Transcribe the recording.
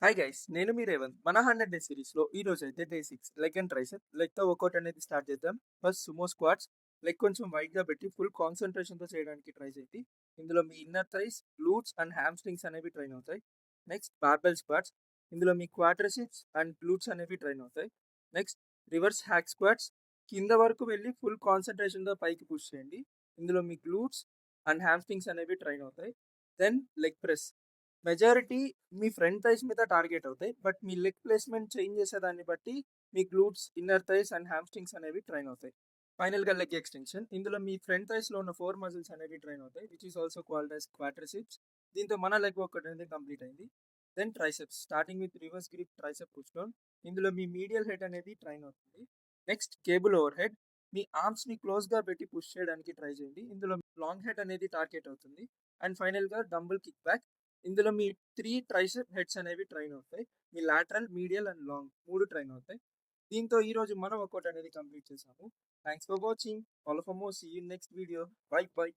Hi guys, నేను మీ రేవంత్. మన 100 day సిరీస్లో ఈ రోజు అయితే డే 6 లెగ్ అండ్ ట్రైసెప్ లెగ్తో వర్కౌట్ అనేది స్టార్ట్ చేద్దాం. First sumo squats. లెగ్ కొంచెం వైడ్గా పెట్టి ఫుల్ కాన్సన్ట్రేషన్తో చేయడానికి ట్రై చేయండి. ఇందులో మీ inner thighs, glutes and hamstrings అనేవి ట్రైన్ అవుతాయి. Next barbell squats. ఇందులో మీ క్వాడ్రిసిప్స్ అండ్ గ్లూట్స్ అనేవి ట్రైన్ అవుతాయి. Next reverse hack squats. కింద వరకు వెళ్ళి ఫుల్ కాన్సన్ట్రేషన్తో పైకి పుష్ చేయండి. ఇందులో మీ గ్లూట్స్ అండ్ హ్యామ్స్ట్రింగ్స్ అనేవి ట్రైన్ అవుతాయి. Then leg press. మెజారిటీ మీ ఫ్రంట్ థైస్ మీద టార్గెట్ అవుతాయి. బట్ మీ లెగ్ ప్లేస్మెంట్ చేంజ్ చేసేదాన్ని బట్టి మీ glutes, inner thighs and hamstrings అనేవి ట్రైన్ అవుతాయి. ఫైనల్గా లెగ్ ఎక్స్టెన్షన్. ఇందులో మీ ఫ్రంట్ థైస్లో ఉన్న 4 మజిల్స్ అనేవి ట్రైన్ అవుతాయి, which is also called as quadriceps. దీంతో మన లెగ్ వర్కౌట్ అనేది కంప్లీట్ అయింది. Then triceps, starting with reverse grip tricep push down. ఇందులో మీ మీడియల్ హెడ్ అనేది ట్రైన్ అవుతుంది. Next cable overhead. మీ ఆర్మ్స్ ని క్లోజ్ గా పెట్టి పుష్ చేయడానికి ట్రై చేయండి. ఇందులో లాంగ్ హెడ్ అనేది టార్గెట్ అవుతుంది. అండ్ ఫైనల్ గా డంబుల్ కిక్ బ్యాక్. ఇందులో మీ 3 ట్రైసెప్ హెడ్స్ అనేవి ట్రైన్ అవుతాయి. మీ lateral, medial and long 3 train అవుతాయి. దీంతో ఈ రోజు మనం వర్కౌట్ అనేది కంప్లీట్ చేసాము. Thanks for watching. Follow for more. See you next video. Bye by.